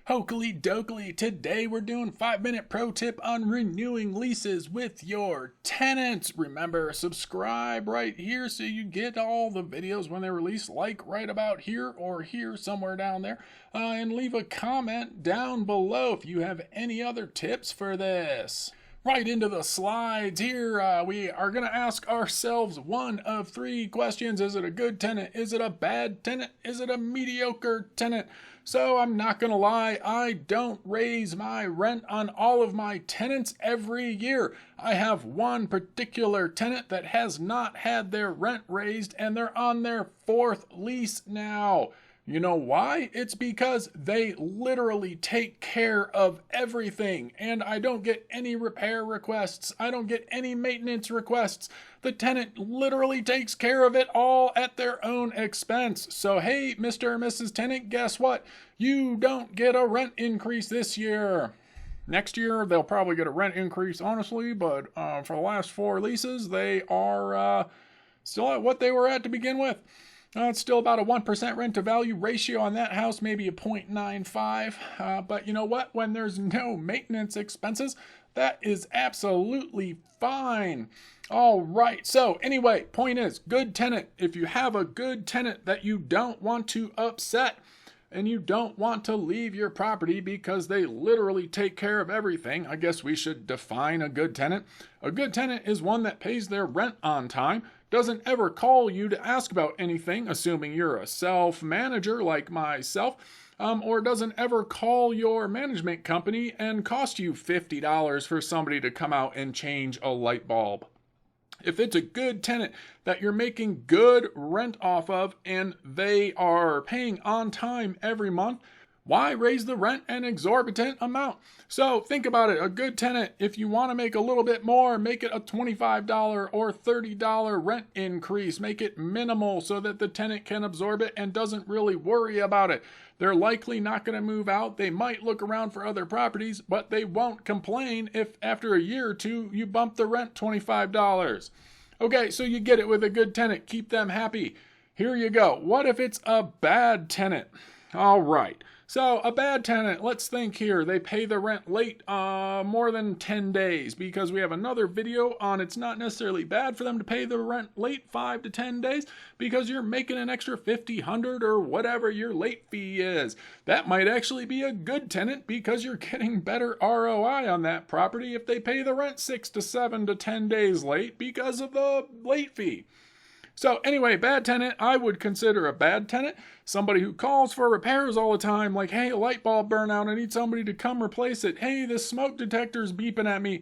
Hokely dokely, today we're doing 5-minute pro tip on renewing leases with your tenants. Remember, subscribe right here so you get all the videos when they're released, like right about here or here somewhere down there. And leave a comment down below if you have any other tips for this. Right into the slides here. We are going to ask ourselves one of three questions. Is it a good tenant? Is it a bad tenant? Is it a mediocre tenant? So I'm not going to lie, I don't raise my rent on all of my tenants every year. I have one particular tenant that has not had their rent raised, and they're on their 4th lease now. You know why? It's because they literally take care of everything, and I don't get any repair requests. I don't get any maintenance requests. The tenant literally takes care of it all at their own expense. So hey, Mr. or Mrs. Tenant, guess what? You don't get a rent increase this year. Next year, they'll probably get a rent increase, honestly, but for the last 4 leases, they are still at what they were at to begin with. It's still about a 1% rent to value ratio on that house, maybe a 0.95. But you know what? When there's no maintenance expenses, that is absolutely fine. All right. So anyway, point is, good tenant. If you have a good tenant that you don't want to upset and you don't want to leave your property because they literally take care of everything, I guess we should define a good tenant. A good tenant is one that pays their rent on time, doesn't ever call you to ask about anything, assuming you're a self-manager like myself, or doesn't ever call your management company and cost you $50 for somebody to come out and change a light bulb. If it's a good tenant that you're making good rent off of and they are paying on time every month, why raise the rent an exorbitant amount? So think about it. A good tenant, if you want to make a little bit more, make it a $25 or $30 rent increase. Make it minimal so that the tenant can absorb it and doesn't really worry about it. They're likely not going to move out. They might look around for other properties, but they won't complain if after a year or two you bump the rent $25. Okay, so you get it with a good tenant. Keep them happy. Here you go. What if it's a bad tenant? All right. So a bad tenant, let's think here. They pay the rent late more than 10 days because we have another video on it's not necessarily bad for them to pay the rent late 5 to 10 days because you're making an extra $50, $100 or whatever your late fee is. That might actually be a good tenant because you're getting better ROI on that property if they pay the rent 6 to 7 to 10 days late because of the late fee. So anyway, bad tenant, I would consider a bad tenant somebody who calls for repairs all the time, like, hey, a light bulb burned out, I need somebody to come replace it. Hey, this smoke detector's beeping at me.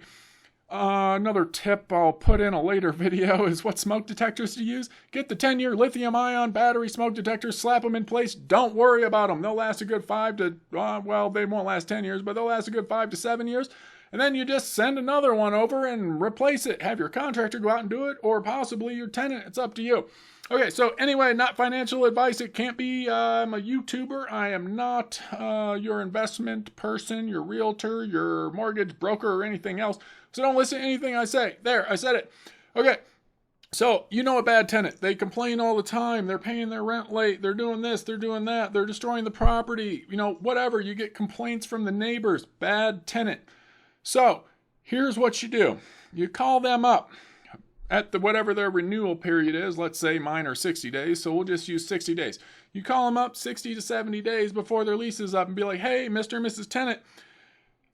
Another tip I'll put in a later video is what smoke detectors to use. Get the 10-year lithium-ion battery smoke detectors, slap them in place. Don't worry about them. They'll last a good 5 to, well, they won't last 10 years, but they'll last a good 5 to 7 years. And then you just send another one over and replace it. Have your contractor go out and do it, or possibly your tenant. It's up to you. Okay, so anyway, not financial advice. It can't be. I'm a YouTuber. I am not your investment person, your realtor, your mortgage broker, or anything else. So don't listen to anything I say. There, I said it. Okay, so you know a bad tenant. They complain all the time. They're paying their rent late. They're doing this. They're doing that. They're destroying the property. You know, whatever. You get complaints from the neighbors. Bad tenant. So here's what you do. You call them up at whatever their renewal period is. Let's say mine are 60 days, so we'll just use 60 days. You call them up 60 to 70 days before their lease is up and be like, hey, Mr. and Mrs. Tenant,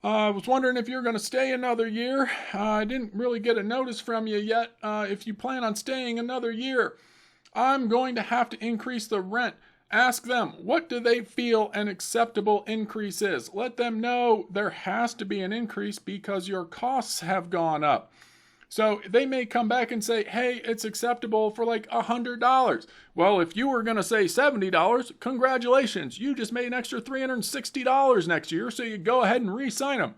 I was wondering if you're going to stay another year. I didn't really get a notice from you yet. If you plan on staying another year, I'm going to have to increase the rent. Ask them, what do they feel an acceptable increase is? Let them know there has to be an increase because your costs have gone up. So they may come back and say, hey, it's acceptable for like $100. Well, if you were going to say $70, congratulations. You just made an extra $360 next year, so you go ahead and re-sign them.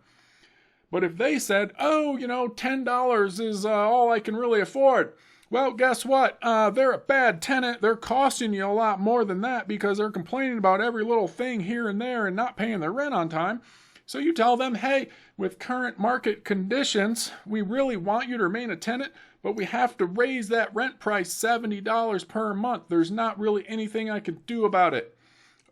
But if they said, oh, $10 is all I can really afford. Well, guess what? They're a bad tenant. They're costing you a lot more than that because they're complaining about every little thing here and there and not paying their rent on time. So you tell them, hey, with current market conditions, we really want you to remain a tenant, but we have to raise that rent price $70 per month. There's not really anything I can do about it.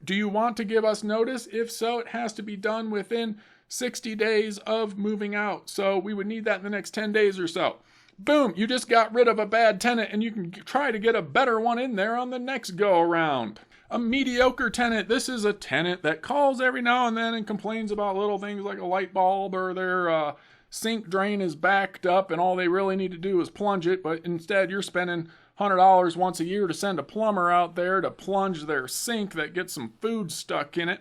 Do you want to give us notice? If so, it has to be done within 60 days of moving out. So we would need that in the next 10 days or so. Boom, you just got rid of a bad tenant and you can try to get a better one in there on the next go around. A mediocre tenant. This is a tenant that calls every now and then and complains about little things like a light bulb or their sink drain is backed up and all they really need to do is plunge it, but instead you're spending $100 once a year to send a plumber out there to plunge their sink that gets some food stuck in it.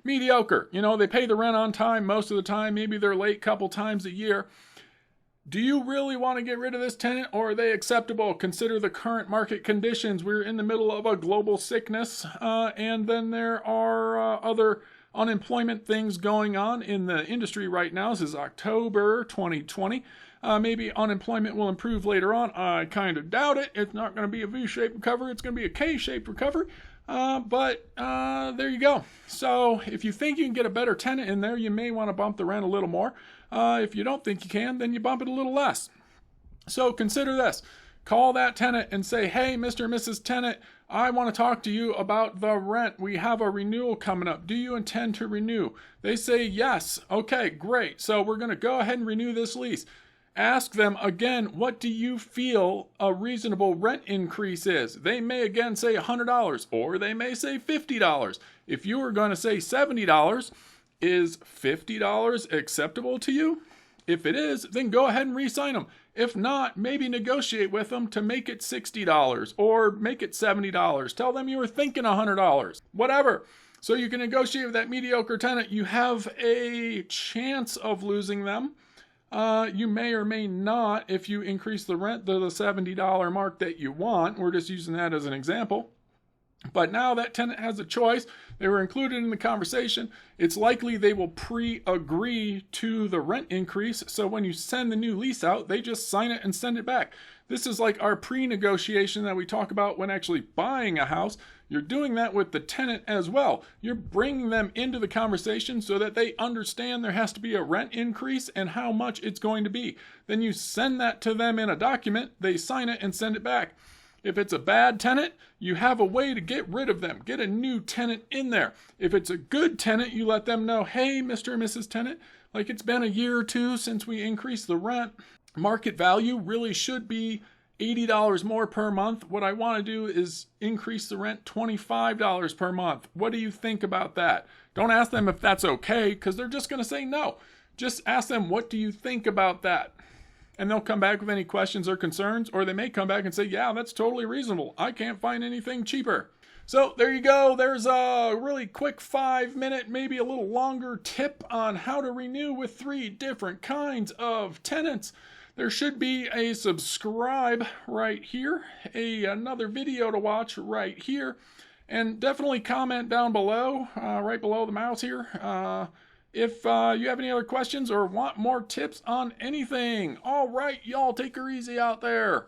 Mediocre. You know, they pay the rent on time most of the time. Maybe they're late a couple times a year. Do you really want to get rid of this tenant, or are they acceptable? Consider the current market conditions. We're in the middle of a global sickness, and then there are other unemployment things going on in the industry right now. This is October 2020. Maybe unemployment will improve later on. I kind of doubt it. It's not going to be a V-shaped recovery. It's going to be a K-shaped recovery. But there you go. So if you think you can get a better tenant in there, you may want to bump the rent a little more. If you don't think you can, then you bump it a little less. So consider this. Call that tenant and say, hey, Mr. and Mrs. Tenant, I want to talk to you about the rent. We have a renewal coming up. Do you intend to renew? They say yes. Okay, great. So we're going to go ahead and renew this lease. Ask them again, what do you feel a reasonable rent increase is? They may again say $100, or they may say $50. If you were going to say $70, is $50 acceptable to you? If it is, then go ahead and re-sign them. If not, maybe negotiate with them to make it $60 or make it $70. Tell them you were thinking $100. Whatever. So you can negotiate with that mediocre tenant. You have a chance of losing them. You may or may not if you increase the rent to the $70 mark that you want. We're just using that as an example. But now that tenant has a choice. They were included in the conversation. It's likely they will pre-agree to the rent increase. So when you send the new lease out, they just sign it and send it back. This is like our pre-negotiation that we talk about when actually buying a house. You're doing that with the tenant as well. You're bringing them into the conversation so that they understand there has to be a rent increase and how much it's going to be. Then you send that to them in a document. They sign it and send it back. If it's a bad tenant, you have a way to get rid of them. Get a new tenant in there. If it's a good tenant, you let them know, hey, Mr. and Mrs. Tenant, like it's been a year or two since we increased the rent. Market value really should be $80 more per month. What I want to do is increase the rent $25 per month. What do you think about that? Don't ask them if that's okay, because they're just going to say no. Just ask them, what do you think about that? And they'll come back with any questions or concerns, or they may come back and say, yeah, that's totally reasonable. I can't find anything cheaper. So there you go. There's a really quick 5-minute, maybe a little longer tip on how to renew with 3 different kinds of tenants. There should be a subscribe right here, another video to watch right here, and definitely comment down below, right below the mouse here, if you have any other questions or want more tips on anything. All right, y'all, take her easy out there.